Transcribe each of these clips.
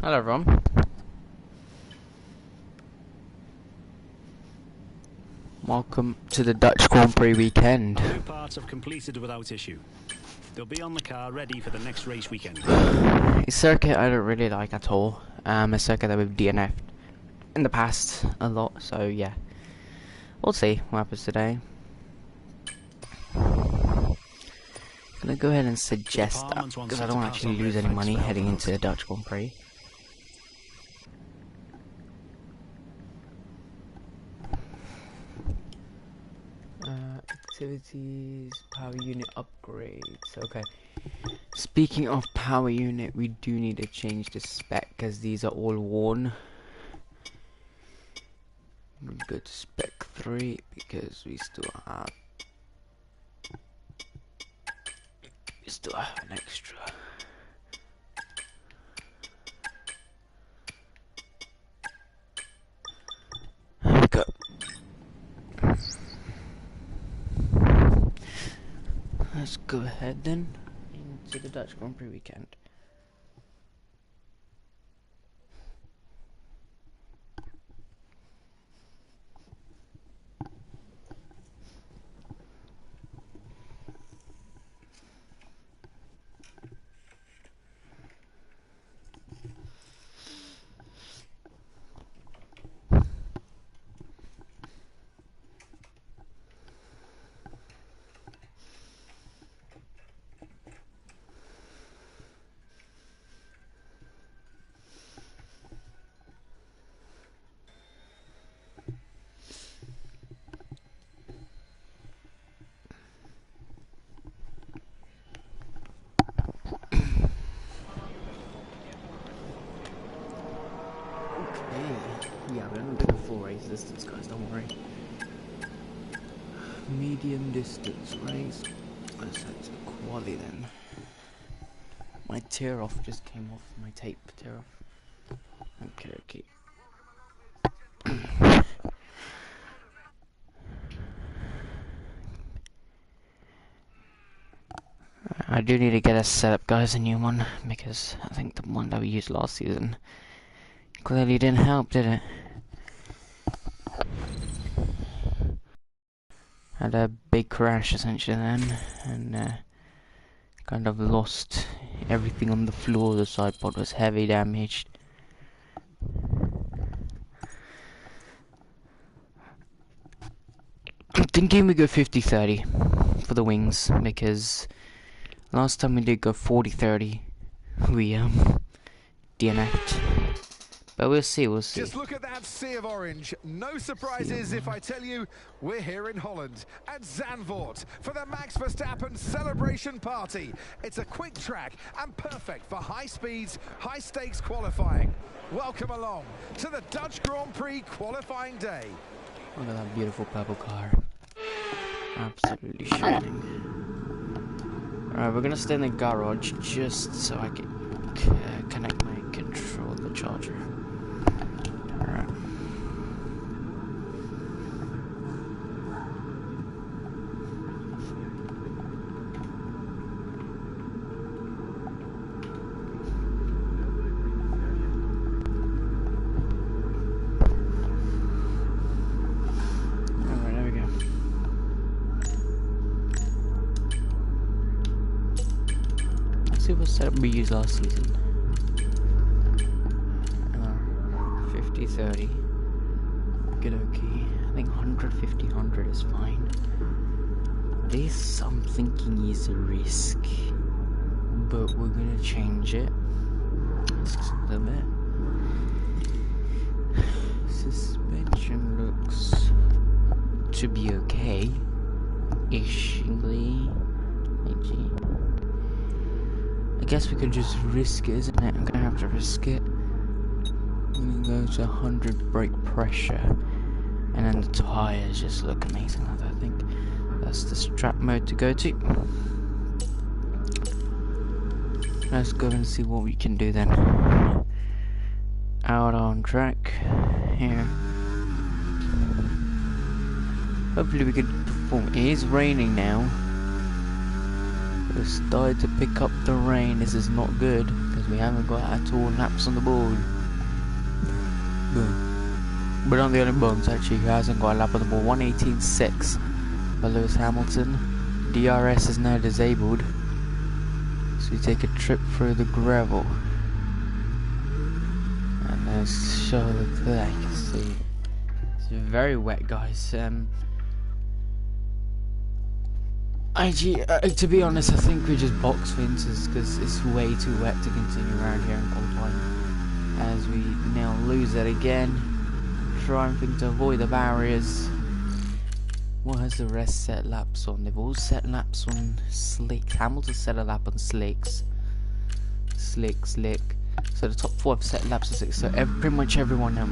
Hello everyone. Welcome to the Dutch Grand Prix weekend. Two parts have completed without issue. They'll be on the car ready for the next race weekend. A circuit I don't really like at all. A circuit that we've DNF'd in the past a lot, so yeah. We'll see what happens today. Gonna go ahead and suggest that, because I don't actually lose any money heading into the Dutch Grand Prix. Activities, power unit upgrades. Okay. Speaking of power unit, we do need to change the spec because these are all worn. We'll go to spec 3 because we still have an extra. There we go. Let's go ahead then into the Dutch Grand Prix weekend. Yeah, we're gonna do a full race distance, guys, don't worry. Medium distance race. Let's head to quali then. My tear off just came off, my tape tear off. Okay. I do need to get a setup, guys, a new one, because I think the one that we used last season clearly didn't help, did it? Had a big crash essentially then, and kind of lost everything on the floor. The side pod was heavy damaged. I'm thinking we go 50-30 for the wings, because last time we did go 40-30, we DNF'd. But we'll see. Just look at that sea of orange. No surprises if I tell you we're here in Holland at Zandvoort for the Max Verstappen celebration party. It's a quick track and perfect for high speeds, high stakes qualifying. Welcome along to the Dutch Grand Prix qualifying day. Look at that beautiful purple car. Absolutely shining. Alright, we're gonna stay in the garage just so I can connect my controller charger. Alright. Alright, there we go. Let's see what setup we used last season. 50-30. Good, okay. I think 150-100 is fine. This I'm thinking is a risk, but we're gonna change it just a little bit. Suspension looks to be okay-ish. I guess we could just risk it, isn't it? I'm gonna have to risk it. I'm gonna go to 100 brake pressure, and then the tires just look amazing. I think that's the strap mode to go to. Let's go and see what we can do then. Out on track here. Hopefully we can perform. It is raining now. We've started to pick up the rain. This is not good because We haven't got at all laps on the board. But not the only bums actually who hasn't got a lap on the board. 1:18.6 by Lewis Hamilton. DRS is now disabled, so we take a trip through the gravel. And let's show the track. See, it's very wet, guys. To be honest, I think we just box Vinces because it's way too wet to continue around here in qualifying. As we now lose it again, trying to avoid the barriers. What has the rest set laps on? They've all set laps on slicks. Hamilton set a lap on slicks. Slick. So the top 4 have set laps on slicks. So pretty much everyone now,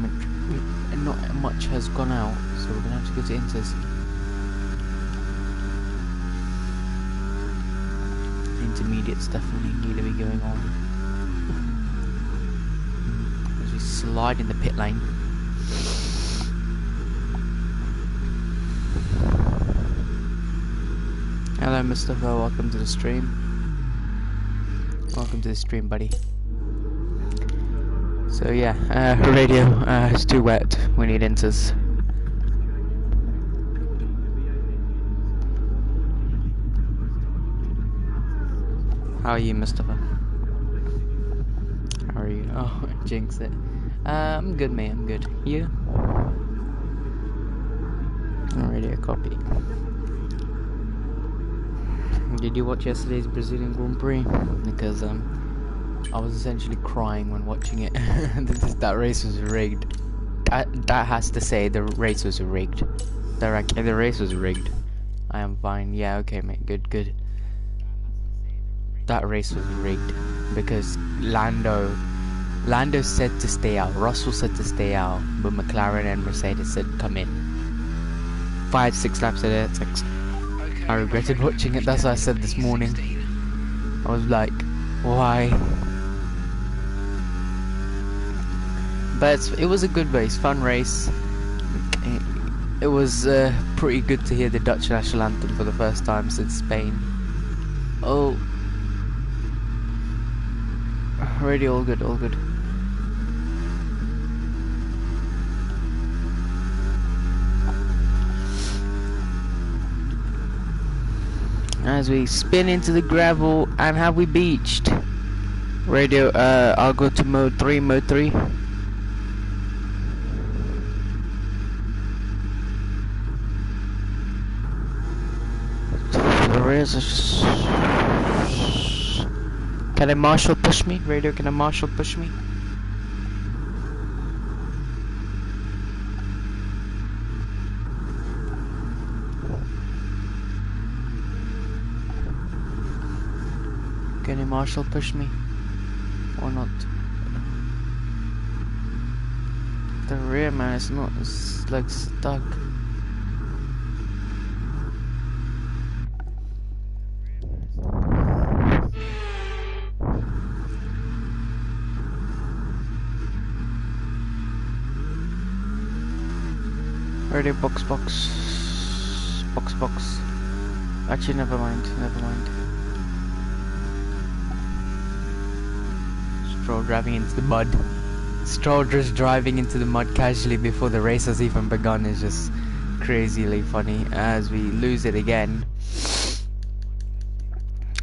not much has gone out. So we're gonna have to go to Inters. Intermediates definitely need to be going on. As we slide in the pit lane. Hello Mustafa, welcome to the stream. Welcome to the stream, buddy. So yeah, radio, it's too wet, we need Inters. How are you, Mustafa? How are you? Oh, jinx it. I'm good, mate, I'm good. You? Radio copy. Did you watch yesterday's Brazilian Grand Prix? Because I was essentially crying when watching it. That race was rigged. That has to say the race was rigged. The race was rigged. I am fine. Yeah, okay, mate. Good. That race was rigged because Lando said to stay out. Russell said to stay out, but McLaren and Mercedes said come in. 5-6 laps of it. I regretted watching it. That's what I said this morning. I was like, why? But it was a good race, fun race. It was pretty good to hear the Dutch national anthem for the first time since Spain. Oh, radio, all good. As we spin into the gravel, and have we beached? Radio, I'll go to mode 3. Can a marshal push me? Radio, can a marshal push me? Can a marshal push me? Or not? The rear man is not, it's like stuck. Radio box. Actually, never mind. Stroll driving into the mud. Stroll just driving into the mud casually before the race has even begun is just crazily funny. As we lose it again.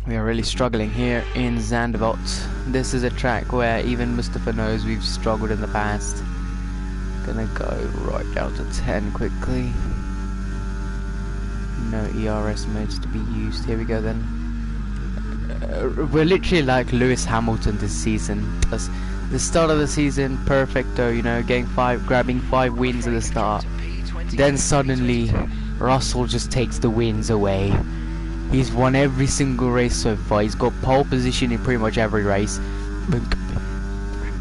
We are really struggling here in Zandvoort. This is a track where even Mustafa knows we've struggled in the past. Gonna go right down to 10 quickly. No ERS modes to be used. Here we go then. We're literally like Lewis Hamilton this season. Plus, the start of the season, perfecto, you know, grabbing 5 wins at the start. Then suddenly, Russell just takes the wins away. He's won every single race so far. He's got pole position in pretty much every race. But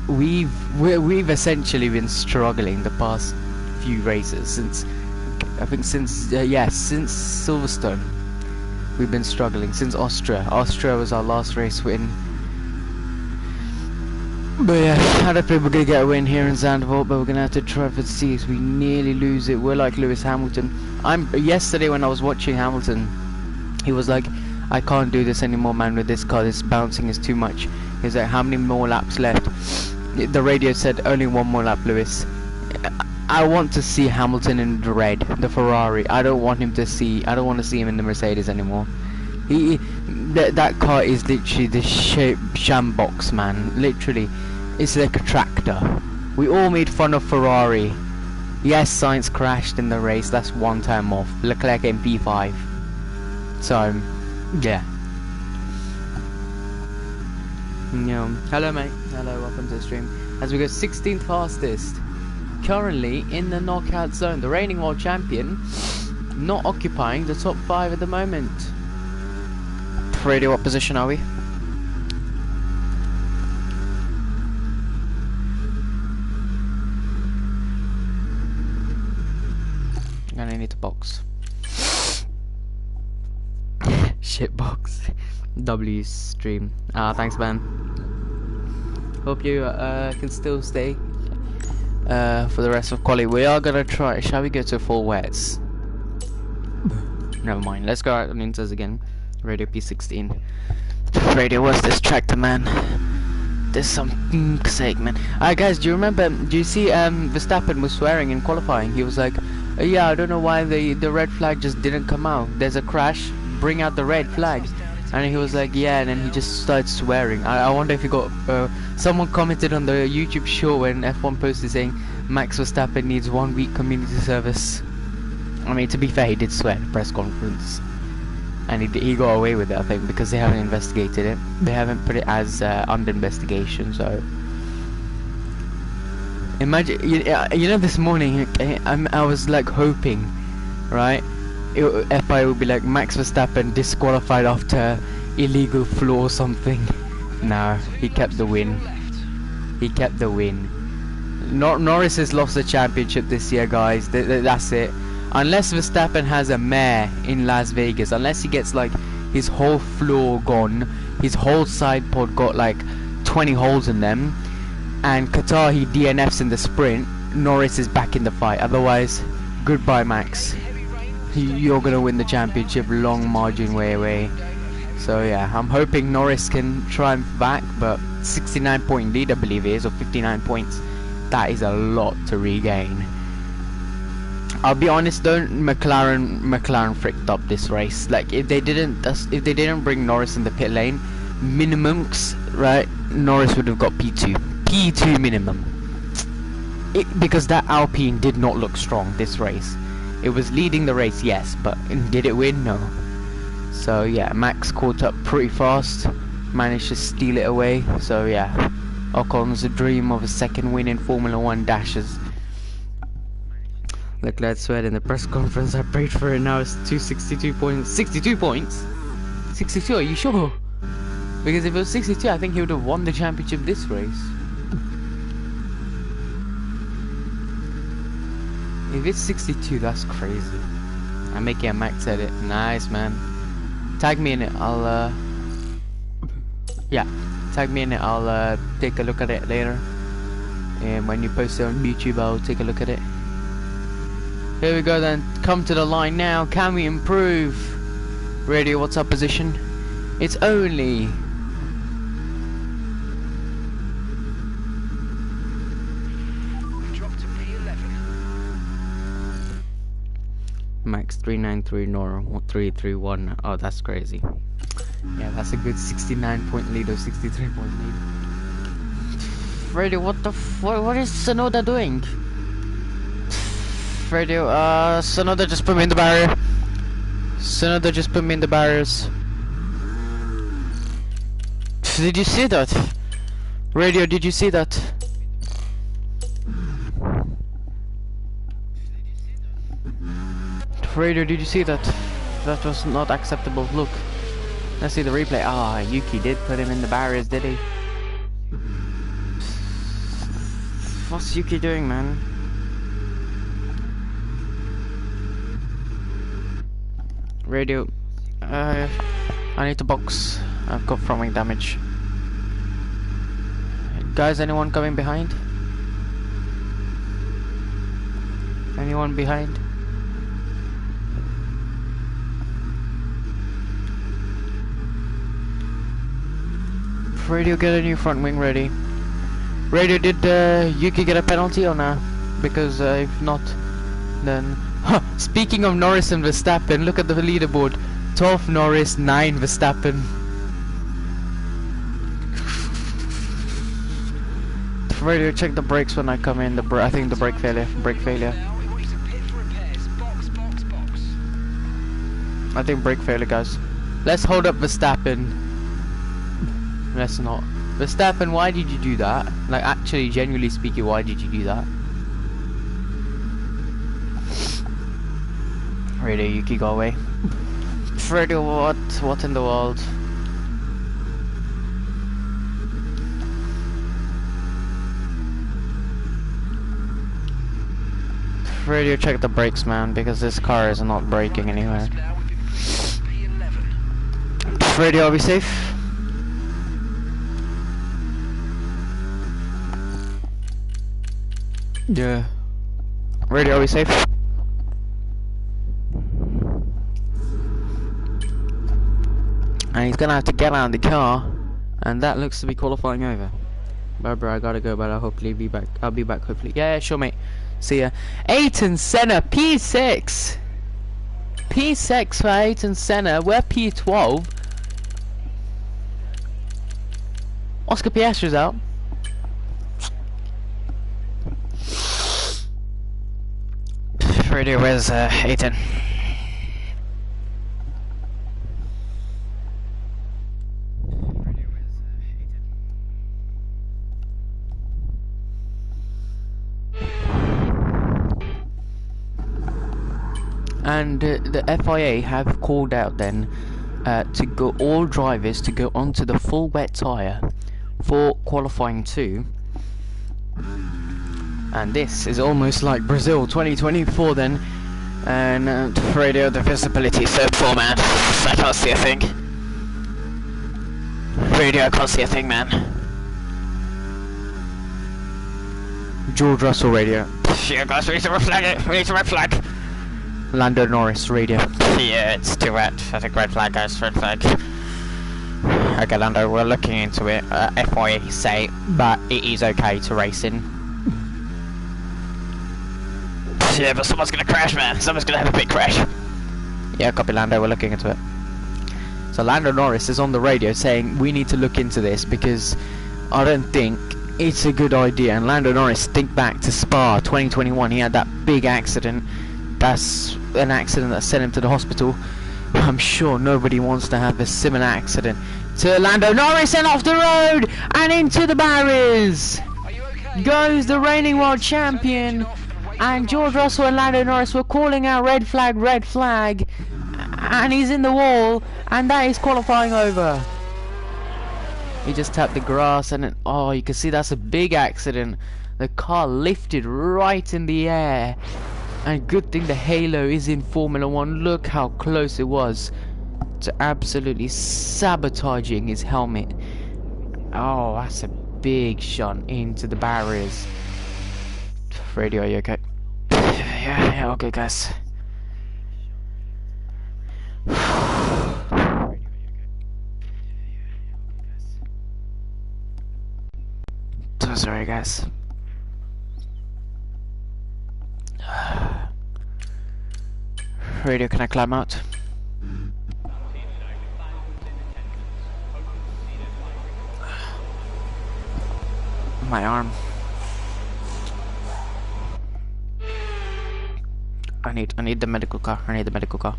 we've essentially been struggling the past few races since Silverstone. We've been struggling since Austria. Austria was our last race win. But yeah, I don't think we're gonna get a win here in Zandvoort, but we're gonna have to try for see as we nearly lose it. We're like Lewis Hamilton. Yesterday when I was watching Hamilton, he was like, I can't do this anymore, man, with this car, this bouncing is too much. He's like, how many more laps left? The radio said only one more lap, Lewis. I want to see Hamilton in the red, the Ferrari. I don't want to see him in the Mercedes anymore. That car is literally the shambox, man. Literally, it's like a tractor. We all made fun of Ferrari. Yes, Sainz crashed in the race. That's one time off. Leclerc in P5. So, yeah. Hello, mate. Hello, welcome to the stream. As we go 16th fastest. Currently in the knockout zone. The reigning world champion not occupying the top 5 at the moment. Radio, what position are we? I'm gonna need to box. Shit box. W stream. Thanks, man. Hope you can still stay for the rest of quali. We are gonna try. Shall we go to full wets? Never mind. Let's go out on Inters again. Radio P16. Radio, what's this tractor, man? There's some sake, man. Alright, guys, do you see Verstappen was swearing in qualifying? He was like, yeah, I don't know why the red flag just didn't come out. There's a crash, bring out the red flag. And he was like, yeah, and then he just started swearing. I wonder if he got someone commented on the YouTube show when F1 posted saying Max Verstappen needs 1 week community service. I mean, to be fair, he did swear at the press conference. And he got away with it, I think, because they haven't investigated it. They haven't put it as under investigation, so... Imagine, you know, this morning, I was like hoping, right? FI would be like, Max Verstappen disqualified after illegal flaw or something. No, he kept the win. He kept the win. Norris has lost the championship this year, guys. That's it. Unless Verstappen has a mare in Las Vegas, unless he gets like his whole floor gone, his whole side pod got like 20 holes in them, and Qatar he DNFs in the sprint, Norris is back in the fight. Otherwise, goodbye, Max. You're gonna win the championship, long margin way away. So yeah, I'm hoping Norris can triumph back, but 69-point lead I believe it is, or 59 points. That is a lot to regain. I'll be honest, though, McLaren fricked up this race. Like, if they didn't bring Norris in the pit lane, minimums, right? Norris would have got P2 minimum. Because that Alpine did not look strong this race. It was leading the race, yes, but did it win? No. So yeah, Max caught up pretty fast, managed to steal it away. So yeah, Ocon's dream of a second win in Formula 1 dashes. Leclerc sweat in the press conference, I prayed for it, now it's 262 points. 62 points? 62, are you sure? Because if it was 62, I think he would have won the championship this race. If it's 62, that's crazy. I'm making a Max edit. Nice, man. Tag me in it, I'll yeah, tag me in it, I'll take a look at it later. And when you post it on YouTube, I'll take a look at it. Here we go then, come to the line now, can we improve? Radio, what's our position? It's only... Drop to P11. Max 393, Nora 331, oh that's crazy. Yeah, that's a good 69-point lead or 63-point lead. Radio, what is Sonoda doing? Radio, Sonoda just put me in the barrier. Sonoda just put me in the barriers. Did you see that? Radio, did you see that? Radio, did you see that? That was not acceptable. Look. Let's see the replay. Ah, Yuki did put him in the barriers, did he? What's Yuki doing, man? Radio, I need to box. I've got front wing damage. Guys, anyone coming behind? Anyone behind? Radio, get a new front wing ready. Radio, did Yuki get a penalty or no? Because if not, then... Speaking of Norris and Verstappen, look at the leaderboard. 12 Norris, 9 Verstappen. Radio, check the brakes when I come in. I think the brake failure. I think brake failure, guys. Let's hold up Verstappen. Let's not. Verstappen, why did you do that? Like, actually, genuinely speaking, why did you do that? Radio, Yuki, go away. Radio, what in the world? Radio, check the brakes, man, because this car is not braking anywhere. Radio, are we safe? Yeah. Radio, are we safe? And he's gonna have to get out of the car, and that looks to be qualifying over. Barbara, I gotta go, but I'll hopefully be back. I'll be back hopefully. Yeah, sure, mate. See ya. Ayrton Senna, P6. P6 for Ayrton Senna. We're P12. Oscar Piastri's out. Radio, where's Ayrton? And the FIA have called out then to go all drivers to go onto the full wet tyre for qualifying 2. And this is almost like Brazil 2024 then. And Radio, the visibility so poor, man. I can't see a thing. Radio, I can't see a thing, man. George Russell, Radio. Yeah, guys, we need to red flag it. We need to red flag. Lando Norris, Radio. Yeah, it's too wet. I think red flag, guys, red flag. Okay, Lando, we're looking into it. FIA say, but it is okay to race in. Yeah, but someone's gonna crash, man. Someone's gonna have a big crash. Yeah, copy, Lando, we're looking into it. So Lando Norris is on the radio saying we need to look into this because I don't think it's a good idea. And Lando Norris, think back to Spa 2021, he had that big accident. That's an accident that sent him to the hospital. I'm sure nobody wants to have a similar accident to Lando Norris, and off the road and into the barriers goes the reigning world champion. And George Russell and Lando Norris were calling out red flag, and he's in the wall, and that is qualifying over. He just tapped the grass, and it, oh, you can see that's a big accident. The car lifted right in the air, and good thing the halo is in Formula 1. Look how close it was to absolutely sabotaging his helmet. Oh, that's a big shot into the barriers. Radio, are you okay? Yeah, okay, guys. So sorry, guys. Radio, can I climb out? My arm. I need the medical car. I need the medical car.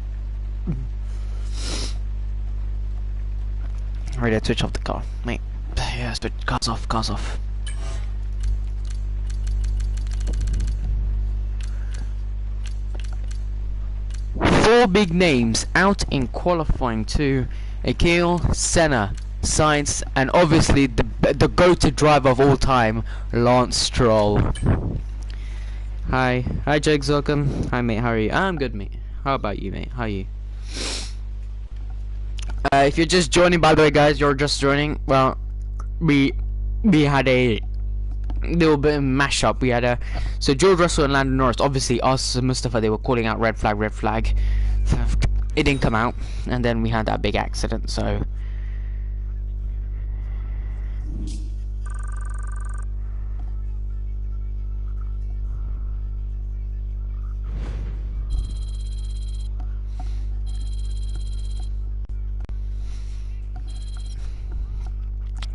Radio, switch off the car, mate. Yeah, switch cars off, cars off. Four big names out in qualifying 2. Akil, Senna, Sainz, and obviously the go-to driver of all time, Lance Stroll. Hi Jake Zocum. Hi mate, how are you? I'm good, mate. How about you, mate? How are you? If you're just joining, by the way, guys, you're just joining. Well, we had a little bit of mashup. We had so George Russell and Lando Norris. Obviously, us and Mustafa, they were calling out red flag. It didn't come out, and then we had that big accident. So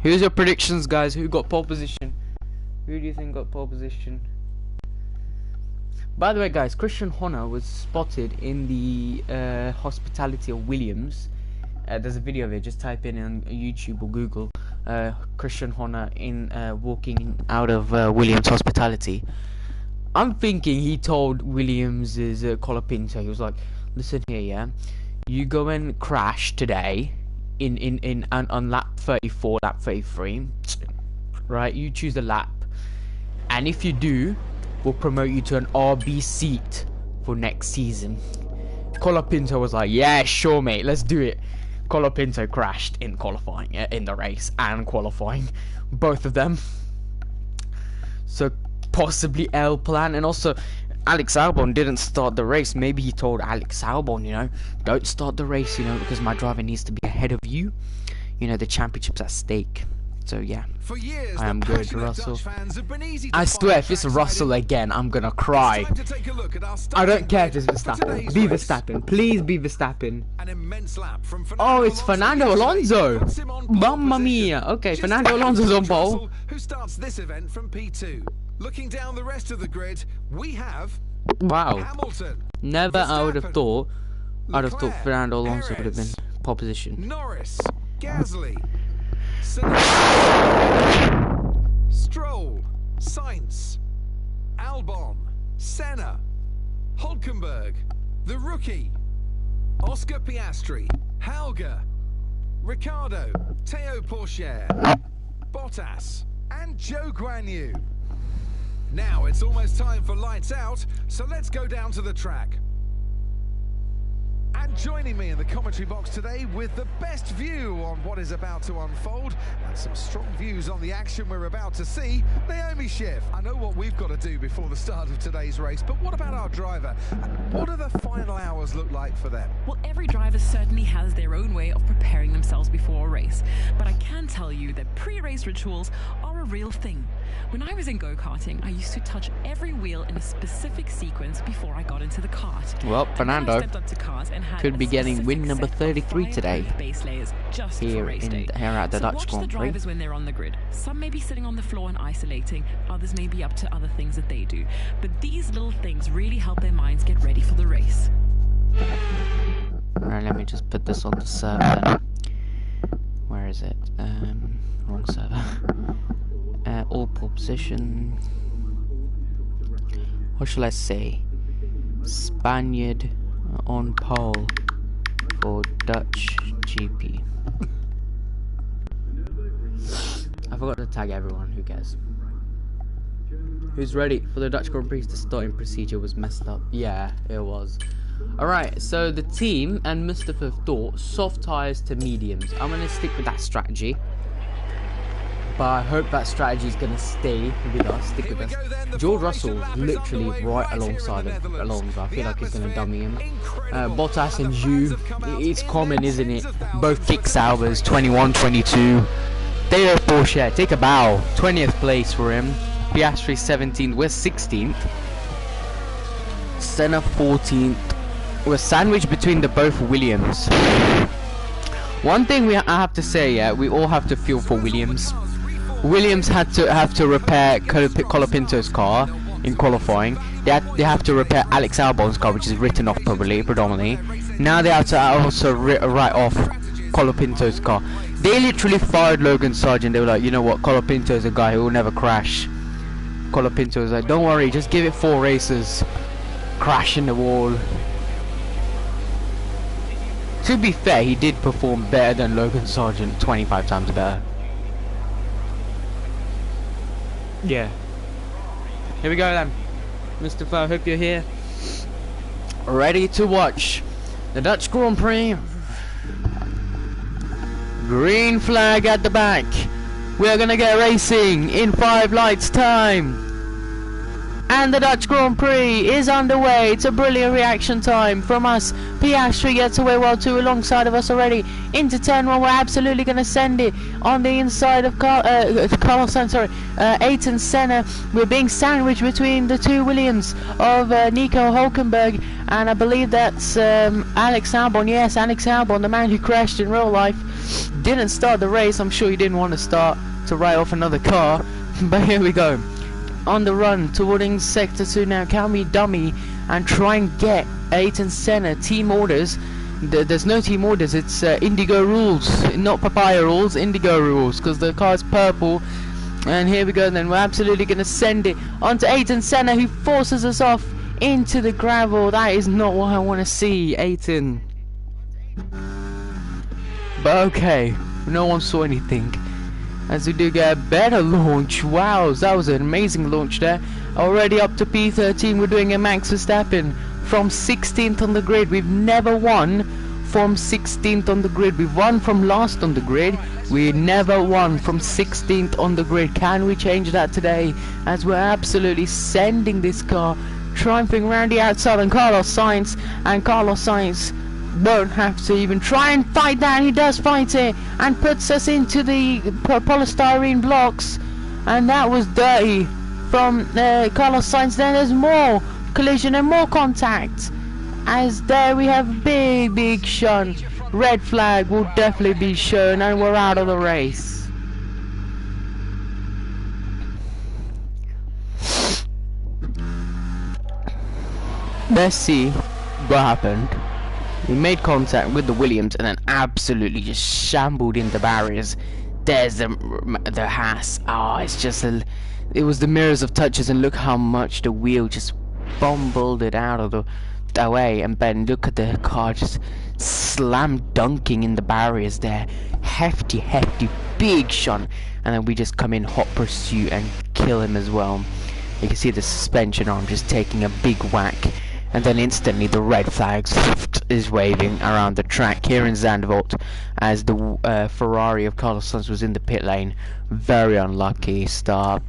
Here's your predictions, guys. Who got pole position? Who do you think got pole position? By the way, guys, Christian Horner was spotted in the hospitality of Williams. There's a video of it. Just type in on YouTube or Google Christian Horner in walking out of Williams hospitality. I'm thinking he told Williams' Colapinto. He was like, "Listen here, yeah. You go and crash today on lap 34, lap 33, right? You choose a lap, and if you do, we'll promote you to an RB seat for next season." Colapinto was like, "Yeah, sure, mate, let's do it." Colapinto crashed in qualifying, in the race and qualifying, both of them. So possibly L plan, and also Alex Albon didn't start the race. Maybe he told Alex Albon, you know, don't start the race, you know, because my driver needs to be ahead of you. You know, the championship's at stake. So yeah, For years, I am the good, passionate Russell. Dutch fans have been easy to I swear, find if it's trackside Russell in. again, I'm gonna cry. Time to take a look at our I starting don't care if it's grid for Verstappen. today's Be race. Verstappen. Please be Verstappen. An immense lap from Oh, it's Fernando Alonso. puts him on pole Mamma position. mia. Okay, Just Fernando ahead of Alonso's on George pole. Russell, who starts this event from P2. Looking down the rest of the grid, we have Wow. Hamilton, Never I would have Verstappen, thought. I'd have thought Leclerc, Fernando Alonso would have been Perez, pole position. Norris, Gasly, Stroll, Sainz, Albon, Senna, Hulkenberg, the rookie, Oscar Piastri, Hauger, Ricciardo, Teo Pourchaire, Bottas, and Joe Guan Yu. Now it's almost time for lights out, so let's go down to the track. And joining me in the commentary box today with the best view on what is about to unfold and some strong views on the action we're about to see, Naomi Schiff. I know what we've got to do before the start of today's race, but what about our driver? What do the final hours look like for them? Well, every driver certainly has their own way of preparing themselves before a race, but I can tell you that pre-race rituals are a real thing. When I was in go-karting, I used to touch every wheel in a specific sequence before I got into the kart. Well, And then I Fernando stepped up to cars and had could a be getting specific win number set of 33 today. fireproof base layers just Here for race in day. here at the So Dutch watch the Grand Prix. drivers when they're on the grid. Some may be sitting on the floor and isolating, others may be up to other things that they do. But these little things really help their minds get ready for the race. Alright, let me just put this on the server then. Where is it? Wrong server. All pole position. What shall I say? Spaniard on pole for Dutch GP. I forgot to tag everyone, who cares? Who's ready for the Dutch Grand Prix? The starting procedure was messed up. Yeah, it was. Alright, so the team and Mustafa thought soft tyres to mediums. I'm going to stick with that strategy. But I hope that strategy is going to stay with us, stick with us. George Russell literally right alongside of Alonso. I feel like he's going to dummy him. Bottas and Zhu, it's common, isn't it? Both kick Saubers, 21, 22. Teo Pourchaire, take a bow. 20th place for him. Piastri 17th, we're 16th. Senna 14th. We're sandwiched between the both Williams. One thing I have to say, yeah, we all have to feel for Williams. Williams have to repair Colapinto's car in qualifying. They have to repair Alex Albon's car, which is written off predominantly. Now they have to also write off Colapinto's car. They literally fired Logan Sargent. They were like, you know what, Colapinto's a guy who will never crash. Colapinto was like, don't worry, just give it 4 races. Crash in the wall. To be fair, he did perform better than Logan Sargent, 25 times better. Yeah. Here we go then. Mustafa, I hope you're here. Ready to watch the Dutch Grand Prix. Green flag at the back. We're gonna get racing in 5 lights time. And the Dutch Grand Prix is underway. It's a brilliant reaction time from us. Piastri gets away well too alongside of us already. Into turn 1, we're absolutely going to send it on the inside of Carlos Sainz, Ayrton Senna. We're being sandwiched between the 2 Williams of Nico Hulkenberg. And I believe that's Alex Albon. Yes, Alex Albon, the man who crashed in real life. didn't start the race. I'm sure he didn't want to start to write off another car. But here we go. On the run towards Sector 2 now. Can we dummy and try and get Ayrton Senna team orders? There's no team orders. It's Indigo rules, not Papaya rules. Indigo rules, because the car's purple. And here we go. Then we're absolutely going to send it onto Ayrton Senna, who forces us off into the gravel. That is not what I want to see, Ayrton. But okay, no one saw anything. As we do get a better launch. Wow, that was an amazing launch there. Already up to P13. We're doing a Max Verstappen from 16th on the grid. We've never won from 16th on the grid. We've won from last on the grid. We never won from 16th on the grid. Can we change that today? As we're absolutely sending this car triumphing around the outside on Carlos Sainz. And Carlos Sainz won't have to even try and fight that. He does fight it and puts us into the polystyrene blocks, and that was dirty from Carlos Sainz. Then there's more collision and more contact, as there we have a big shunt. Red flag will definitely be shown, and we're out of the race. Let's see what happened. We made contact with the Williams and then absolutely just shambled into barriers. There's the Haas. Oh, it's just it was the mirrors of touches, and look how much the wheel just bumbled it out of the way. And Ben, look at the car just slam dunking in the barriers there. Hefty big shunt, and then we just come in hot pursuit and kill him as well. You can see the suspension arm just taking a big whack. And then instantly the red flag is waving around the track here in Zandvoort, as the Ferrari of Carlos Sainz was in the pit lane. Very unlucky start.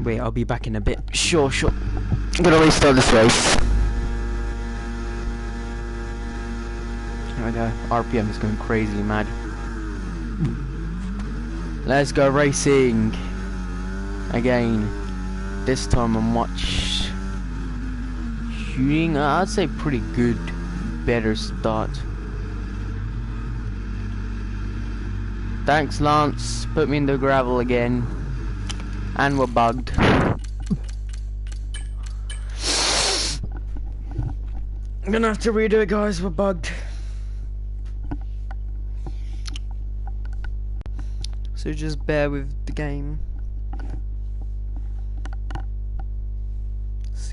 Wait, I'll be back in a bit. Sure. I'm gonna restart this race. Here we go. RPM is going crazy mad. Let's go racing again. This time I'm much shooting. I'd say pretty good, better start. Thanks, Lance. Put me in the gravel again, and we're bugged. I'm gonna have to redo it, guys. We're bugged. So just bear with the game.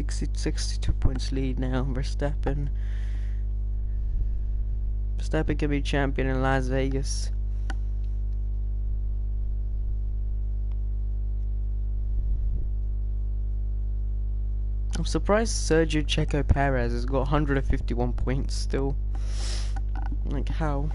62 points lead now. Verstappen can be champion in Las Vegas. I'm surprised Sergio Checo Perez has got 151 points still. Like, how?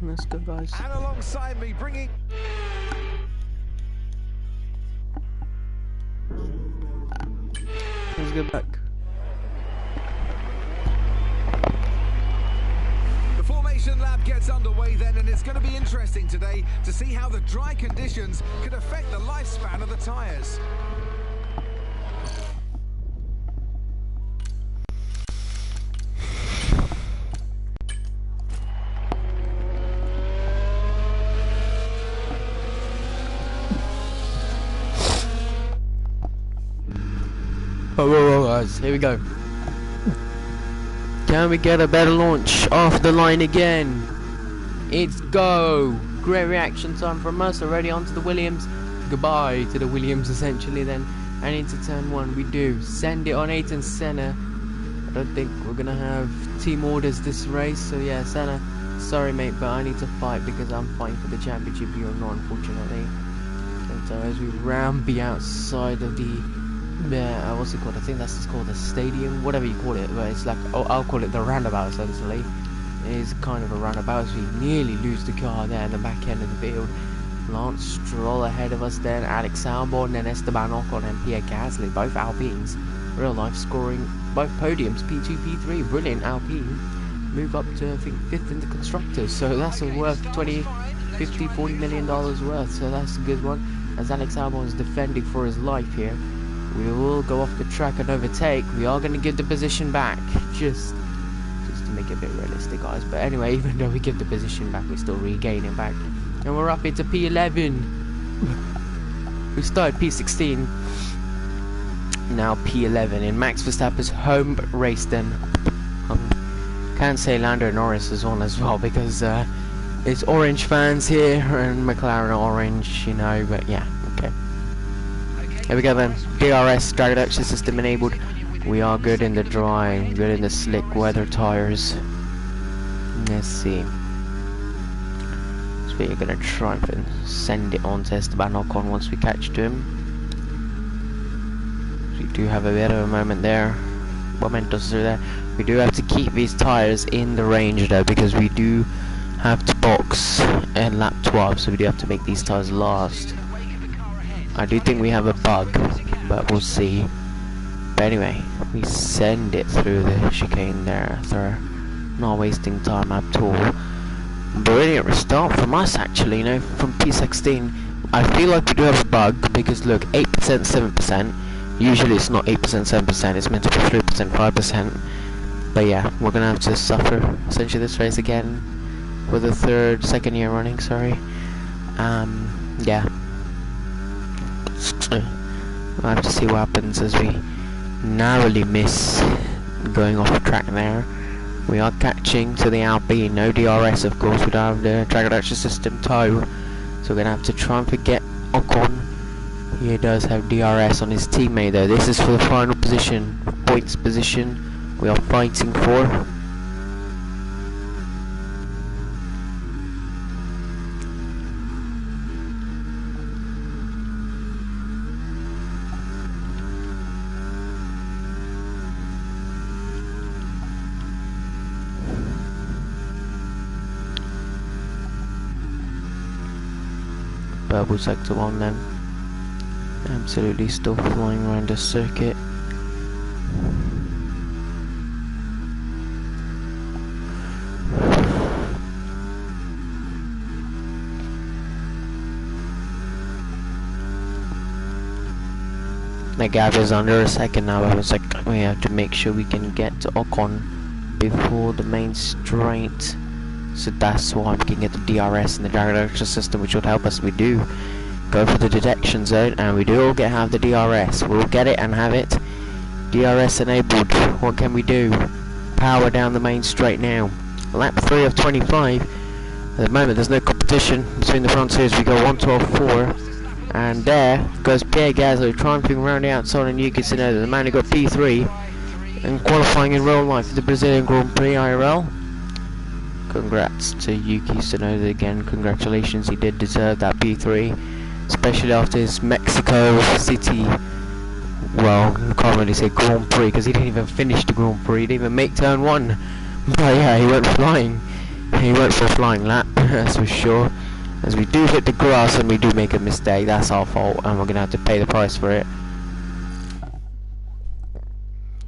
Let's go, guys. And alongside me, bringing... Let's go back. The gets underway then, and it's going to be interesting today to see how the dry conditions could affect the lifespan of the tyres. Oh, guys, here we go. Can we get a better launch off the line again? It's go! Great reaction time from us, already onto the Williams. Goodbye to the Williams essentially then. And into turn 1 we do. Send it on Ayrton Senna. I don't think we're gonna have team orders this race, so yeah, Senna, sorry mate, but I need to fight because I'm fighting for the championship, you're not, unfortunately. And so as we ramp outside of the what's it called? I think that's just called the stadium, whatever you call it, but it's like, oh, I'll call it the roundabout essentially. It is kind of a roundabout, as we nearly lose the car there in the back end of the field. Lance Stroll ahead of us then, Alex Albon, then Esteban Ocon and Pierre Gasly, both Alpines, real life scoring both podiums, P2, P3, brilliant Alpine. Move up to, I think, 5th in the constructors, so that's worth 20, 50, 40 million dollars worth, so that's a good one. As Alex Albon is defending for his life here. We will go off the track and overtake. We are going to give the position back, just to make it a bit realistic, guys. But anyway, even though we give the position back, we still regain it back. And we're up into P11. We started P16. Now P11 in Max Verstappen's home race then. Can't say Lando Norris is on as well because it's orange fans here and McLaren orange, you know, but yeah, okay. Here we go then, DRS, drag reduction system enabled. We are good in the dry, good in the slick weather tires. Let's see. So we're gonna try and send it on to Esteban Ocon once we catch to him. We do have a bit of a moment there. Momentos are there. We do have to keep these tires in the range though, because we do have to box at lap 12, so we do have to make these tires last. I do think we have a bug, but we'll see. But anyway, we send it through the chicane there, so not wasting time at all. Brilliant restart from us actually, you know, from P16. I feel like we do have a bug, because look, 8%, 7%. Usually it's not 8%, 7%, it's meant to be 3%, 5%. But yeah, we're gonna have to suffer essentially this race again for the second year running, sorry. Yeah. We'll have to see what happens as we narrowly miss going off the track there. We are catching to the Alpine, no DRS of course, we don't have the drag reduction system tow, so we're going to have to try and forget Ocon. He does have DRS on his teammate though. This is for the final position, points position we are fighting for. Purple sector 1 then. Absolutely still flying around the circuit. The gap is under a second now, but it's like we have to make sure we can get to Ocon before the main straight. So that's why we can get the DRS and the drag reduction system, which would help us. We do go for the detection zone, and we do have the DRS. We'll get it and have it. DRS enabled. What can we do? Power down the main straight now. Lap 3 of 25. At the moment, there's no competition between the front series. We go 1:12.4, and there goes Pierre Gasly triumphing around the outside on Yuki Tsunoda, the man who got P3 and qualifying in real life for the Brazilian Grand Prix IRL. Congrats to Yuki Tsunoda again, congratulations, he did deserve that P3, especially after his Mexico City, well, I can't really say Grand Prix because he didn't even finish the Grand Prix, he didn't even make turn 1, but yeah, he went flying, he went for a flying lap, that's for sure. As we do hit the grass and we do make a mistake, that's our fault, and we're going to have to pay the price for it.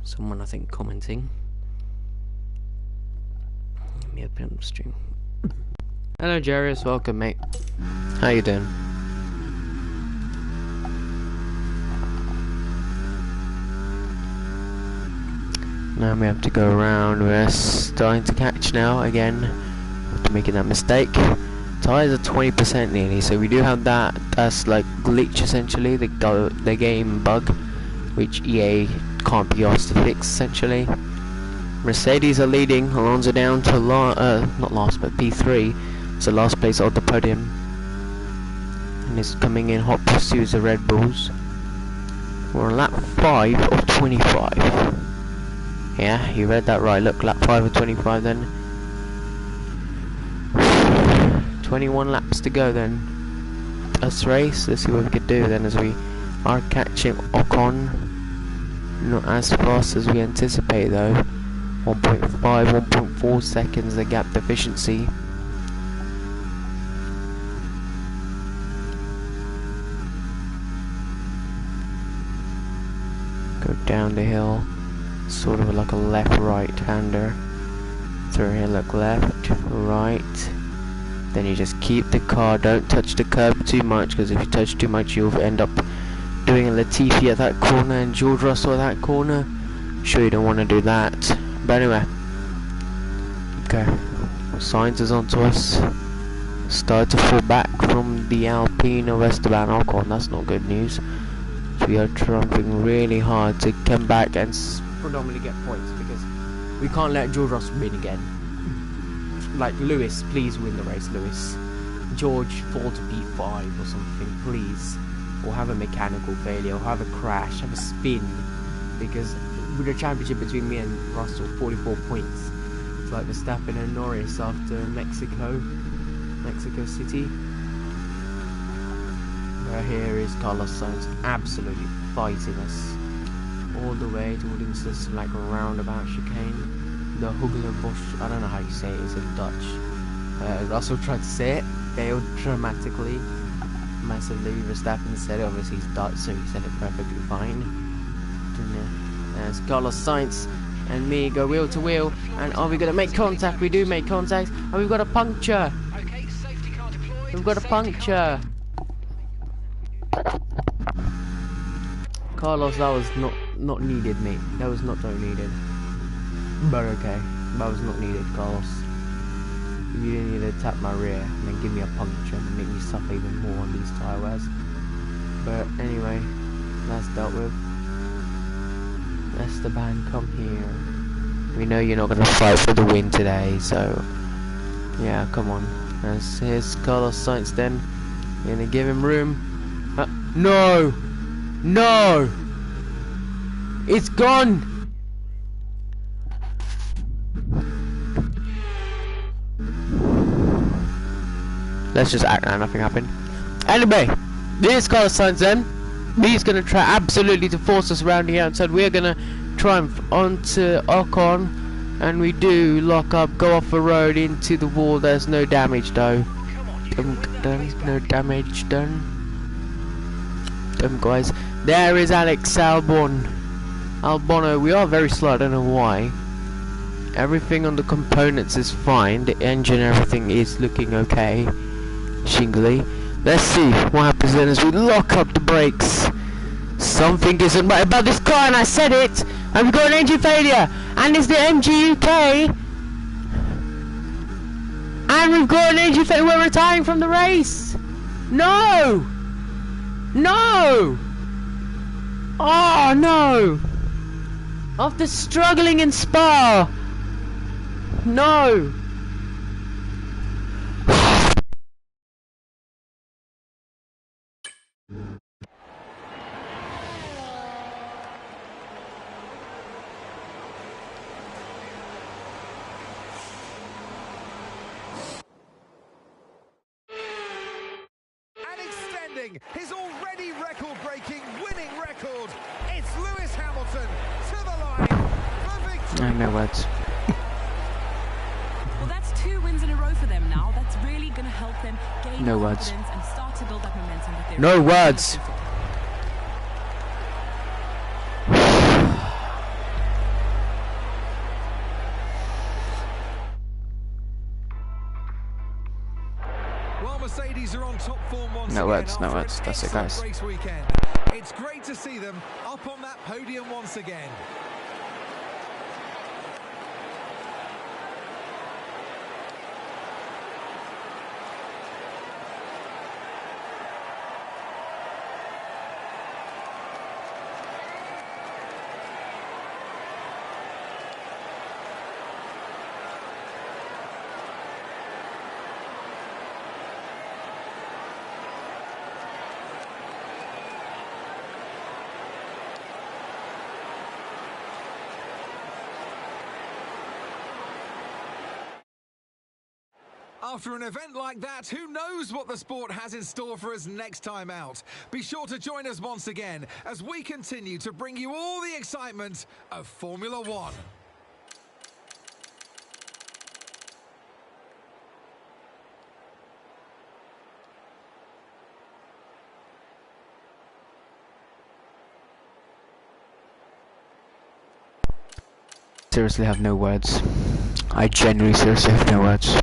Someone I think commenting. Let me open up the stream. Hello, Jarius. Welcome, mate. How you doing? Now we have to go around. We're starting to catch now again after making that mistake. Tires are 20% nearly, so we do have that. That's like glitch essentially, the game bug, which EA can't be asked to fix essentially. Mercedes are leading. Alonso down to not last but P3. So last place on the podium, and it's coming in hot pursuit of Red Bulls. We're on lap 5 of 25. Yeah, you read that right. Look, lap 5 of 25 then. 21 laps to go then. Let's race. Let's see what we can do then, as we are catching Ocon. Not as fast as we anticipate though. 1.5, 1.4 seconds the gap deficiency. Go down the hill, sort of like a left-right hander. Through here, look left, right. Then you just keep the car, don't touch the curb too much, because if you touch too much you'll end up doing a Latifi at that corner and George Russell at that corner. Sure, you don't want to do that. But anyway, okay, Sainz is onto us. Start to fall back from the Alpine of Esteban Ocon. That's not good news. We are trumping really hard to come back and predominantly get points, because we can't let George Russell win again. Like, Lewis, please win the race, Lewis. George, fall to P5 or something, please. Or have a mechanical failure, or have a crash, have a spin. Because with the championship between me and Russell, 44 points. It's like Verstappen and Norris after Mexico City. Here is Carlos Sainz absolutely fighting us all the way towards this like roundabout chicane. The Hugelenbosch, I don't know how you say it, it's in Dutch. Russell tried to say it, failed dramatically, massively. Verstappen said it, obviously he's Dutch, so he said it perfectly fine. There's Carlos Sainz and me go wheel to wheel, and are we going to make contact? We do make contact, and we've got a puncture. We've got a puncture. Carlos, that was not needed, mate. That was not so needed. But okay, that was not needed, Carlos. You didn't need to tap my rear and then give me a puncture and make me suffer even more on these tyre wears. But anyway, that's dealt with. Esteban, come here. We know you're not gonna fight for the win today, so yeah, come on. Here's Carlos Sainz then. You're gonna give him room. No! No! It's gone! Let's just act like nothing happened. Anyway, this is Carlos Sainz then. He's gonna try absolutely to force us around the outside. We're gonna triumph onto Ocon, and we do lock up, go off the road into the wall. There's no damage though. No damage done. Guys, there is Alex Albono. We are very slow, I don't know why. Everything on the components is fine, the engine, everything is looking okay. Shingly. Let's see what happens then as we lock up the brakes. Something isn't right about this car, and I said it, and we've got an engine failure, and it's the MG UK, and we've got an engine failure. We're retiring from the race. No! No! Oh no! After struggling in Spa! No! His already record-breaking winning record. It's Lewis Hamilton to the line for victory. No words. Well, that's 2 wins in a row for them now. That's really going to help them gain No words. confidence and start to build that momentum that they're No really words. looking for. Rookies are on top form once No again words, no after words. an That's it, excellent guys. race weekend. It's great to see them up on that podium once again. After an event like that, who knows what the sport has in store for us next time out? Be sure to join us once again as we continue to bring you all the excitement of Formula One. Seriously have no words. I genuinely seriously have no words.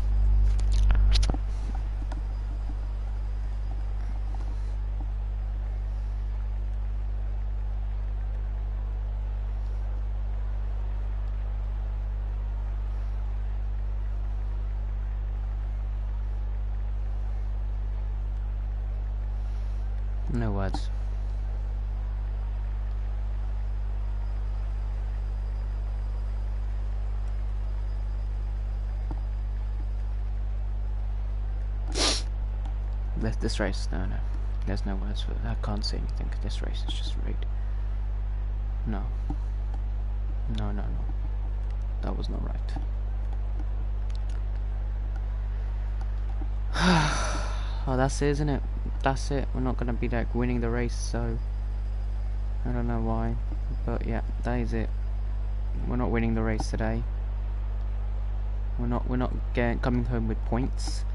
No words. This race, no. There's no words for it. I can't say anything. This race is just rigged. No. No. That was not right. Oh, that's it, isn't it? That's it. We're not gonna be like winning the race, so I don't know why, but yeah, that is it. We're not winning the race today. We're not coming home with points.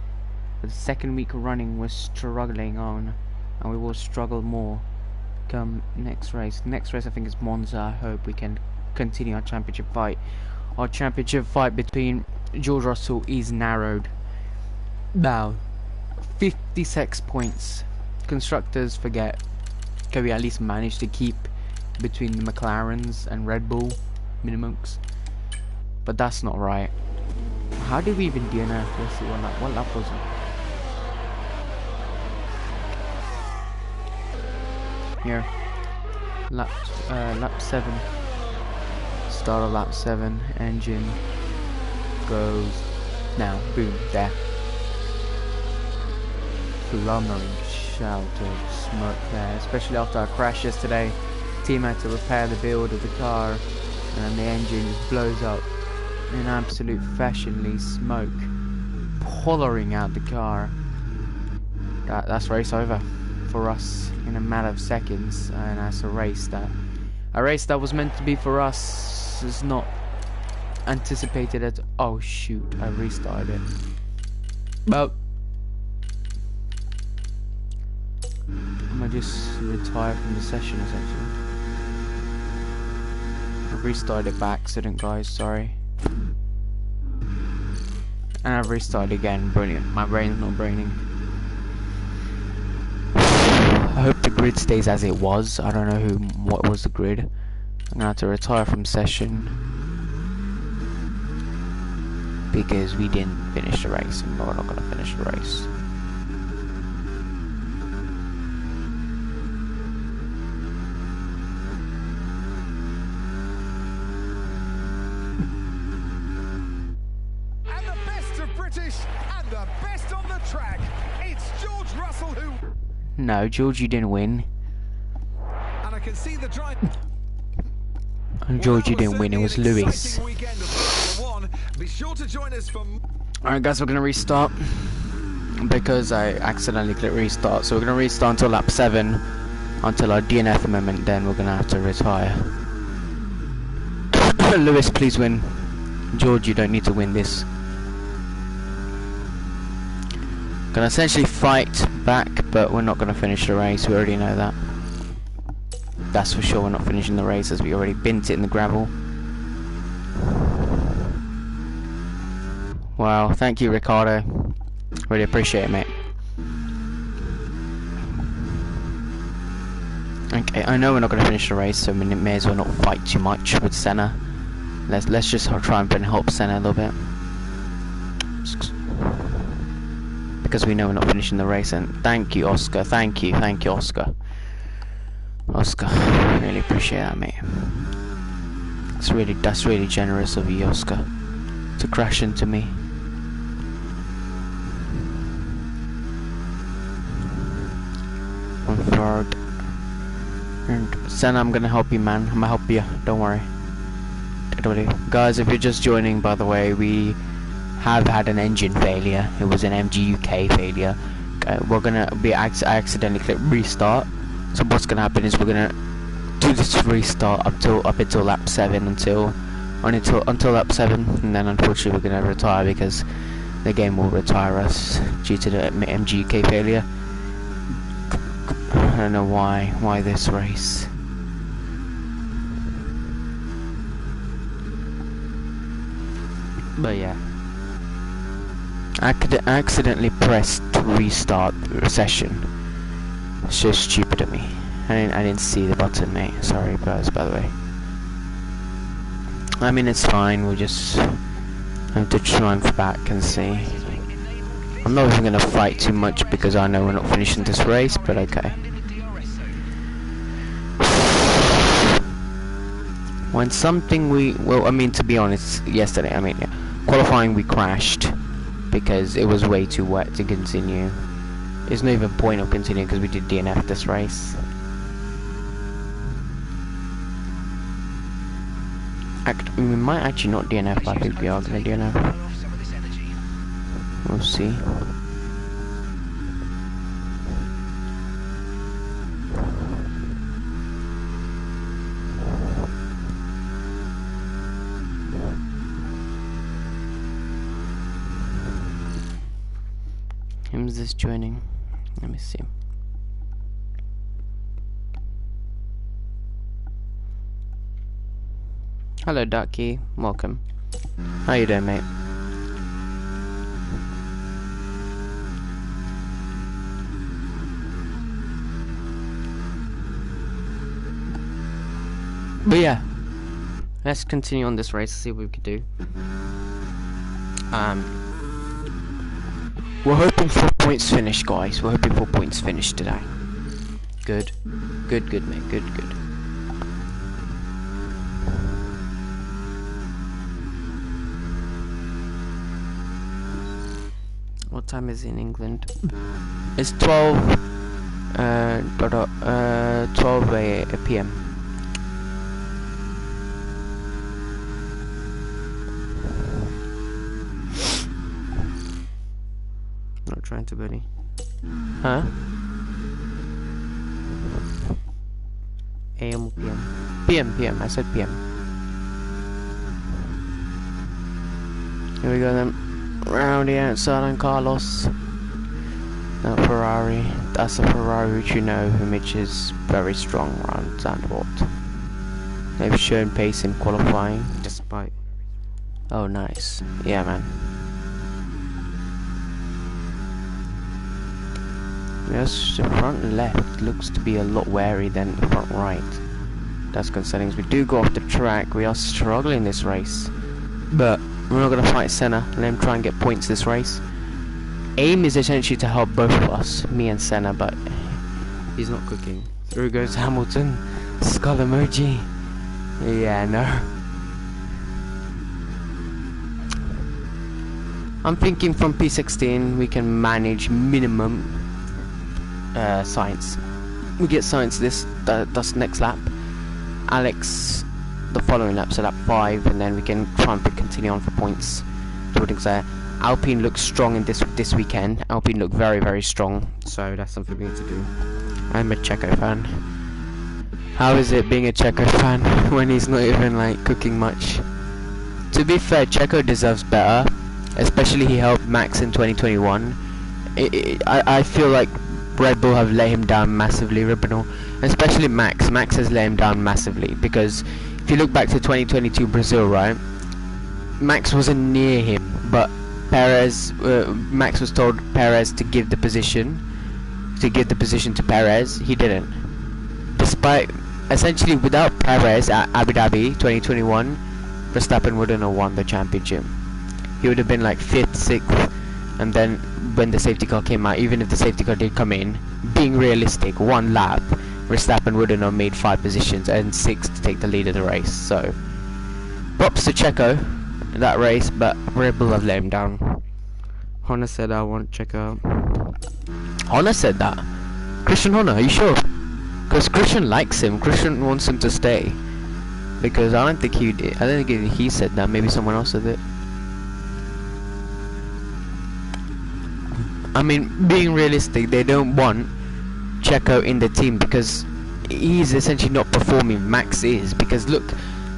For the second week running, we're struggling on, and we will struggle more come next race. Next race, I think, is Monza. I hope we can continue our championship fight. Our championship fight between George Russell is narrowed now. 56 points. Constructors, forget. Can we at least manage to keep between the McLarens and Red Bull minimums? But that's not right. How did we even DNF? Let's see what lap was it? Here, lap 7. Start of lap 7. Engine goes now. Boom, there. Plumbering shout of smoke there, especially after our crash yesterday. Team had to repair the build of the car, and then the engine just blows up in absolute fashionly smoke, pouring out the car. That's race over for us in a matter of seconds, and that's a race that was meant to be for us is not anticipated at. Oh shoot! I restarted it. Well, I'm gonna just retire from the session essentially. I restarted by accident, guys. Sorry. And I've restarted again. Brilliant. My brain's not braining. I hope the grid stays as it was. I don't know what was the grid. I'm gonna have to retire from session because we didn't finish the race, and we're not gonna finish the race. And the best of British and the best on the track. It's George Russell who. No, George, you didn't win. And I can see the drive. And George, you didn't win. It was Lewis. Be sure to join us for. Alright, guys, we're gonna restart because I accidentally clicked restart. So we're gonna restart until lap 7, until our DNF moment. Then we're gonna have to retire. Lewis, please win. George, you don't need to win this. Gonna essentially fight back, but we're not gonna finish the race. We already know that. That's for sure. We're not finishing the race as we already bent it in the gravel. Wow, thank you, Ricardo. Really appreciate it, mate. Okay, I know we're not going to finish the race, so we may as well not fight too much with Senna. Let's just try and help Senna a little bit, because we know we're not finishing the race. And thank you, Oscar. Thank you, Oscar. Oscar, really appreciate that, mate. That's really generous of you, Oscar, to crash into me. One forward. And Senna, I'm gonna help you, man. I'm gonna help you. Don't worry. Guys, if you're just joining, by the way, we have had an engine failure. It was an MGUK failure. We're gonna be I accidentally clicked restart. So what's gonna happen is we're gonna do this restart up until lap 7 until lap 7, and then unfortunately we're gonna retire because the game will retire us due to the MGUK failure. I don't know why this race. But yeah, I accidentally pressed restart session. It's so stupid of me. I didn't see the button, mate. Sorry guys, by the way. I mean, it's fine. We'll just have to triumph back and see. I'm not even gonna fight too much because I know we're not finishing this race, but okay. When something I mean, to be honest, yesterday, I mean, yeah, qualifying we crashed because it was way too wet to continue. There's no even point of continuing because we did DNF this race. We might actually not DNF, but I think we are gonna DNF. We'll see. Who's this joining? Let me see. Hello, Ducky. Welcome. How you doing, mate? But yeah, let's continue on this race, see what we can do. We're hoping for points finish, guys. We're hoping for points finish today. Good, mate. Good. What time is it in England? It's 12 p.m. Not trying to buddy. Huh? AM or PM? PM. I said PM. Here we go then. Round the outside on Carlos. That Ferrari. That's a Ferrari which you know, which is very strong around Zandvoort. They've shown pace in qualifying despite. Oh, nice. Yeah, man. Yes, the front left looks to be a lot wary than the front right. That's concerning. We do go off the track. We are struggling this race, but we're not gonna fight Senna. Let him try and get points this race. Aim is essentially to help both of us, me and Senna, but he's not cooking. Through goes Hamilton. Skull emoji. Yeah, no. I'm thinking from P16 we can manage minimum science. We get science that's next lap. Alex the following lap, so lap 5, and then we can try and continue on for points. There. Alpine looks strong in this weekend. Alpine look very, very strong, so that's something we need to do. I'm a Checo fan. How is it being a Checo fan when he's not even like cooking much? To be fair, Checo deserves better, especially he helped Max in 2021. I feel like Red Bull have let him down massively, Ribbanal. Especially Max. Max has let him down massively, because if you look back to 2022 Brazil, right? Max wasn't near him, but Perez, Max was told Perez to give the position to Perez. He didn't. despite essentially without Perez at Abu Dhabi 2021, Verstappen wouldn't have won the championship. He would have been like 5th, 6th, and then when the safety car came out, even if the safety car did come in, being realistic, one lap, Verstappen wouldn't have made 5 positions and 6 to take the lead of the race. So props to Checo in that race, but Red Bull have let him down. Honor said I want Checo. Honor said that. Christian Horner, are you sure? Because Christian likes him. Christian wants him to stay. Because I don't think he did. I don't think he said that. Maybe someone else said it. I mean, being realistic, they don't want Checo in the team because he's essentially not performing. Max is, because look,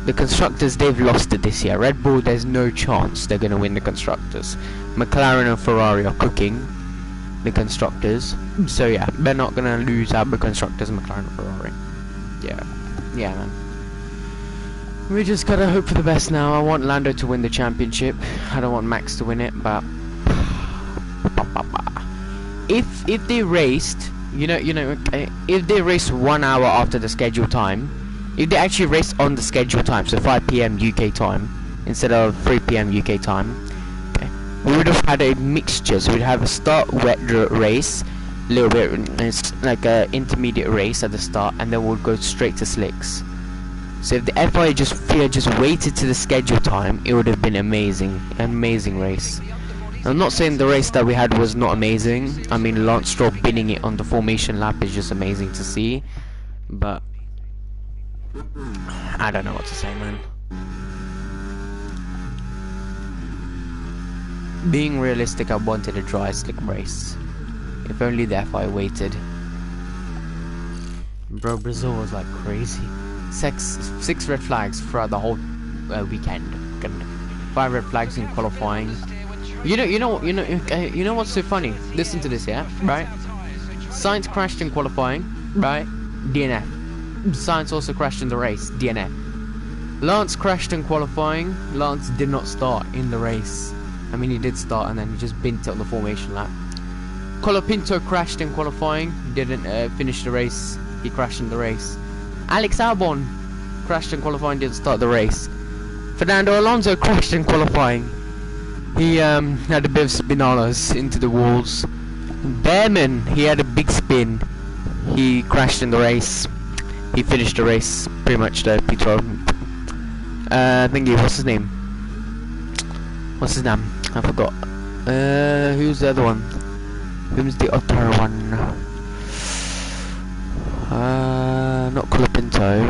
the constructors, they've lost it this year. Red Bull, there's no chance they're going to win the constructors. McLaren and Ferrari are cooking the constructors, so yeah, they're not going to lose out the constructors, McLaren and Ferrari. Yeah man, we just gotta hope for the best now. I want Lando to win the championship. I don't want Max to win it, but if they raced, if they raced 1 hour after the scheduled time, if they actually raced on the scheduled time, so 5 PM UK time instead of 3 PM UK time, okay, we would have had a mixture. So we'd have a start wet race, a little bit, it's like a intermediate race at the start, and then we'll go straight to slicks. So if the FIA just waited to the scheduled time, it would have been amazing race. I'm not saying the race that we had was not amazing. I mean, Lance Stroll binning it on the formation lap is just amazing to see, but I don't know what to say, man. Being realistic, I wanted a dry, slick race. If only the FIA waited. Bro, Brazil was like crazy. 6 red flags throughout the whole weekend. 5 red flags in qualifying. You know what's so funny? Listen to this, yeah? Right? Sainz crashed in qualifying, right? DNF. Sainz also crashed in the race, DNF. Lance crashed in qualifying. Lance did not start in the race. I mean, he did start and then he just bent it on the formation lap. Colapinto crashed in qualifying, didn't finish the race. He crashed in the race. Alex Albon crashed in qualifying, didn't start the race. Fernando Alonso crashed in qualifying. He had a bit of spinalas into the walls. Behrman, he had a big spin. He crashed in the race. He finished the race pretty much though, P12. Thingy, what's his name? I forgot. Who's the other one? Who's the other one? Not Colapinto.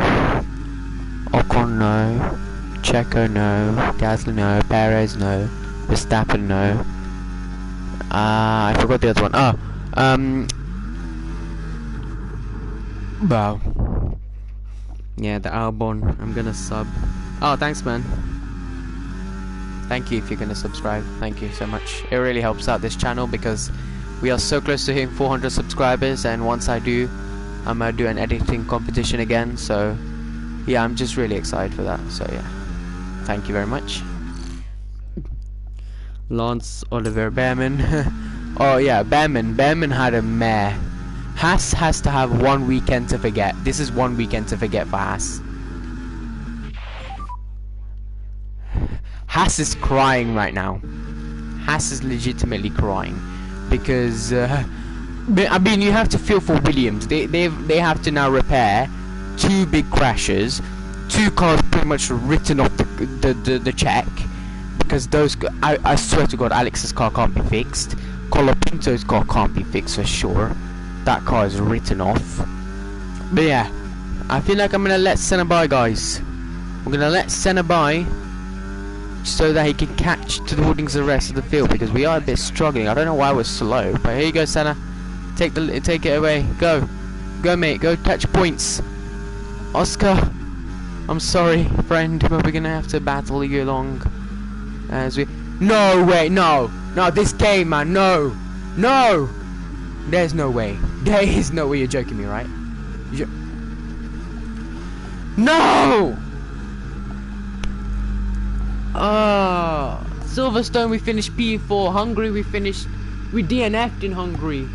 Ocon no. Checo no. Gasly no. Perez no. Verstappen no. I forgot the other one. Wow. Yeah, the Albon. I'm gonna sub. Oh, thanks, man. Thank you if you're gonna subscribe. Thank you so much. It really helps out this channel because we are so close to hitting 400 subscribers, and once I do, I'm gonna do an editing competition again. So yeah, I'm just really excited for that. So yeah, thank you very much. Lance Oliver Behrman. Oh yeah, Behrman had a mare. Haas has to have 1 weekend to forget. This is 1 weekend to forget for Haas. Haas is crying right now. Haas is legitimately crying because I mean, you have to feel for Williams. They have to now repair 2 big crashes, 2 cars pretty much written off the check, because those I swear to God, Alex's car can't be fixed. Colapinto's car can't be fixed for sure. That car is written off. But yeah, I feel like I'm gonna let Senna by, guys. I'm gonna let Senna by so that he can catch towards the rest of the field, because we are a bit struggling. I don't know why we're slow, but here you go, Senna. Take it away. Go mate, go catch points. Oscar, I'm sorry friend, but we're gonna have to battle you along as we... No way, no, this game, man, no, there's no way, you're joking me, right? No! Silverstone we finished P4, Hungary we DNF'd in Hungary.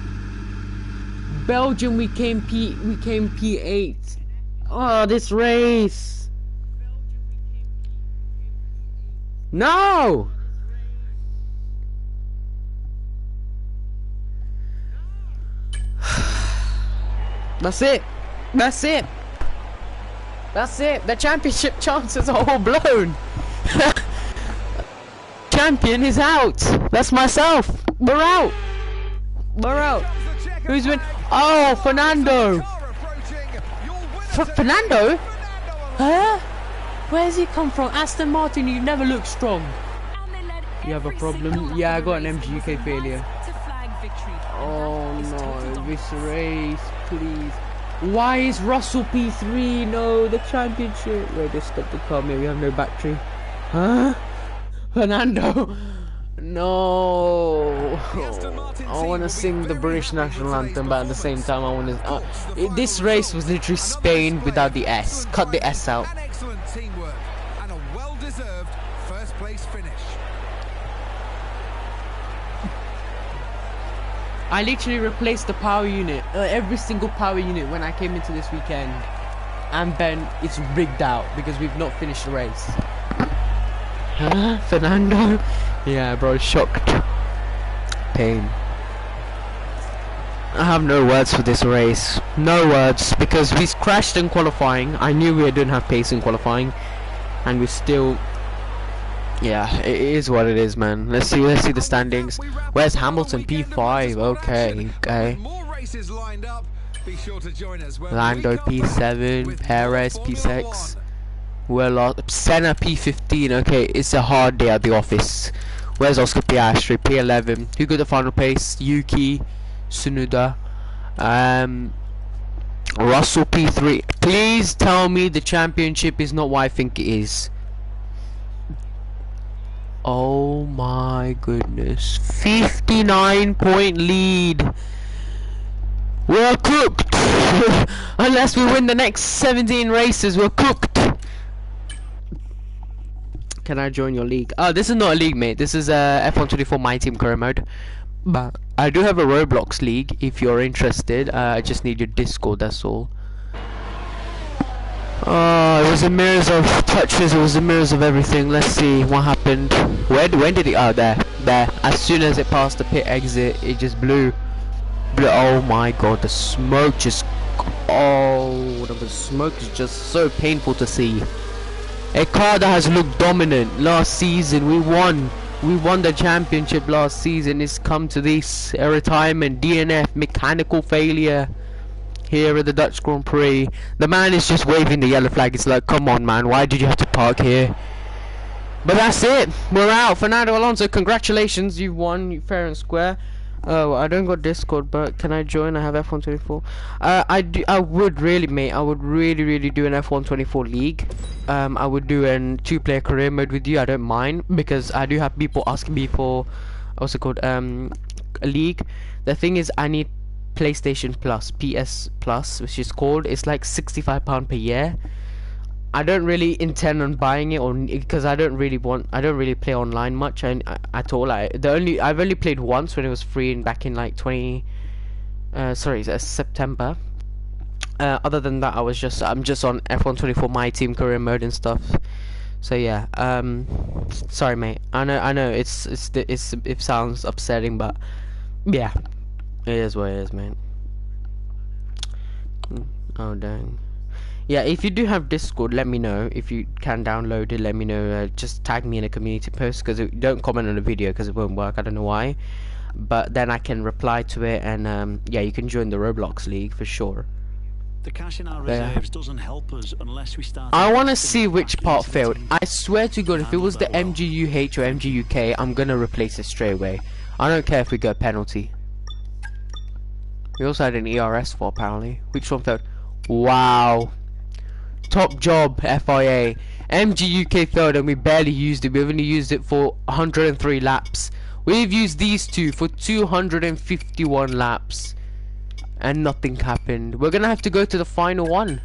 Belgium we came P8. Oh, this race. No. That's it. That's it. That's it. The championship chances are all blown. Champion is out. That's myself. We're out. We're out. Who's win? Oh, Fernando. Fernando? Huh? Where's he come from? Aston Martin, you never look strong. You have a problem? Yeah, I got an MGUK failure. Oh no, this race, please. Why is Russell P3? No, the championship. Wait, just stop the car. Maybe we have no battery. Huh? Fernando. No. I want to sing the British national anthem, but at the same time, I want to. This race was literally Spain without the S. Cut the S out. An excellent teamwork and a well-deserved first-place finish. I literally replaced the power unit, every single power unit when I came into this weekend. And then it's rigged out because we've not finished the race. Huh? Fernando? Yeah, bro, shocked. Pain. I have no words for this race. No words, because we crashed in qualifying. I knew we didn't have pace in qualifying. And we still... Yeah, it is what it is, man. Let's see the standings. Where's Hamilton? P5. Okay. More races lined up. Be sure to join us when Lando we come P7, with Perez Formula P6. One. We're lost. Senna P15. Okay, it's a hard day at the office. Where's Oscar Piastri? P11. Who got the final pace? Yuki Tsunoda. Russell P3. Please tell me the championship is not what I think it is. Oh my goodness. 59-point lead. We're cooked. Unless we win the next 17 races, we're cooked. Can I join your league? Oh, this is not a league, mate. This is a F124 My Team career mode. But I do have a Roblox league if you're interested. I just need your Discord, that's all. Oh, it was a mirrors of touches, it was a mirrors of everything. Let's see what happened. When did it? Oh, there. As soon as it passed the pit exit, it just blew. Oh my god, the smoke just... Oh, the smoke is just so painful to see. A car that has looked dominant last season. We won the championship last season. It's come to this, a retirement, DNF, mechanical failure here at the Dutch Grand Prix. The man is just waving the yellow flag. It's like, come on, man, why did you have to park here? But that's it, we're out. Fernando Alonso, congratulations, you've won, you fair and square. Oh, I don't got Discord, but can I join? I have F124. I would really, mate. I would really do an F124 league. I would do a 2-player career mode with you. I don't mind, because I do have people asking me for what's it called, a league. The thing is, I need PlayStation Plus, PS Plus, which is called. It's like £65 per year. I don't really intend on buying it, or because I don't really play online much at all. I've only played once when it was free and back in like September. Other than that, I'm just on F124 My Team career mode and stuff. So yeah, sorry mate. I know it sounds upsetting, but yeah, it is what it is, mate. Oh dang. Yeah, if you do have Discord, let me know. If you can download it, let me know. Just tag me in a community post, because don't comment on the video because it won't work. I don't know why, but then I can reply to it, and yeah, you can join the Roblox league for sure. The cash in our reserves doesn't help us unless we start. I want to see which part failed. I swear to God, if it was the MGUH or MGUK, I'm gonna replace it straight away. I don't care if we get a penalty. We also had an ERS for apparently. Which one failed? Wow. Top job, FIA. MGUK failed and we barely used it. We've only used it for 103 laps. We've used these two for 251 laps. And nothing happened. We're gonna have to go to the final one.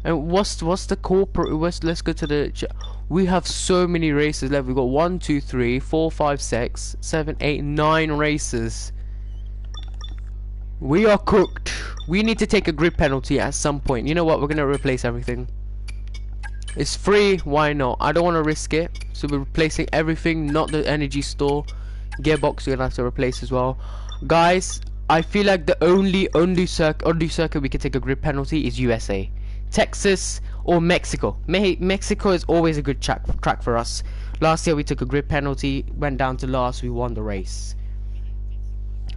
And what's the corporate? Let's go to the... We have so many races left. We've got 1, 2, 3, 4, 5, 6, 7, 8, 9 races. We are cooked. We need to take a grid penalty at some point. You know what? We're gonna replace everything. It's free, why not? I don't want to risk it. So we're replacing everything, not the energy store. Gearbox we're gonna have to replace as well. Guys, I feel like the only circuit we can take a grid penalty is USA. Texas or Mexico. Mexico is always a good track for us. Last year we took a grid penalty, went down to last, we won the race.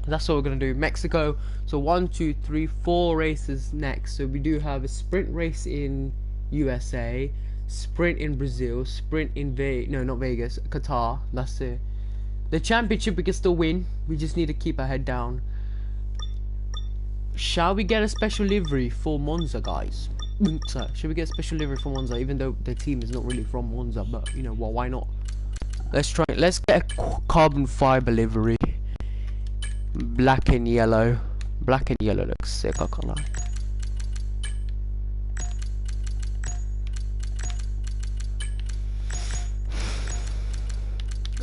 That's what we're gonna do. Mexico. So 1, 2, 3, 4 races next. So we do have a sprint race in USA, sprint in Brazil, sprint in not Vegas, Qatar. That's it. The championship we can still win. We just need to keep our head down. Shall we get a special livery for Monza, guys? Should we get a special livery for Monza, even though the team is not really from Monza? But you know, well, why not? Let's try it. Let's get a carbon fiber livery. Black and yellow. Black and yellow looks sick, I can't lie.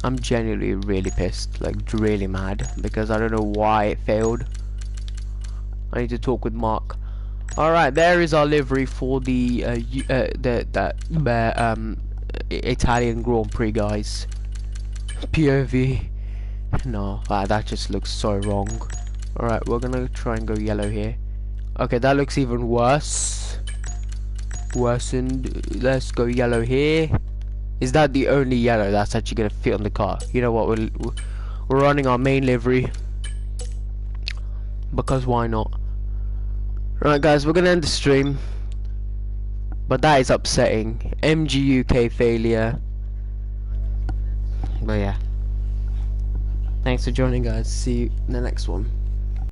I'm genuinely really pissed, like really mad, because I don't know why it failed. I need to talk with Mark. Alright, there is our livery for the Italian Grand Prix, guys. POV. No, that just looks so wrong. Alright, we're gonna try and go yellow here. Okay, that looks even worse. Worsened. Let's go yellow here. Is that the only yellow that's actually gonna fit on the car? You know what? We're running our main livery because why not? Right, guys, we're gonna end the stream. But that is upsetting. MG UK failure. But yeah. Thanks for joining, guys. See you in the next one.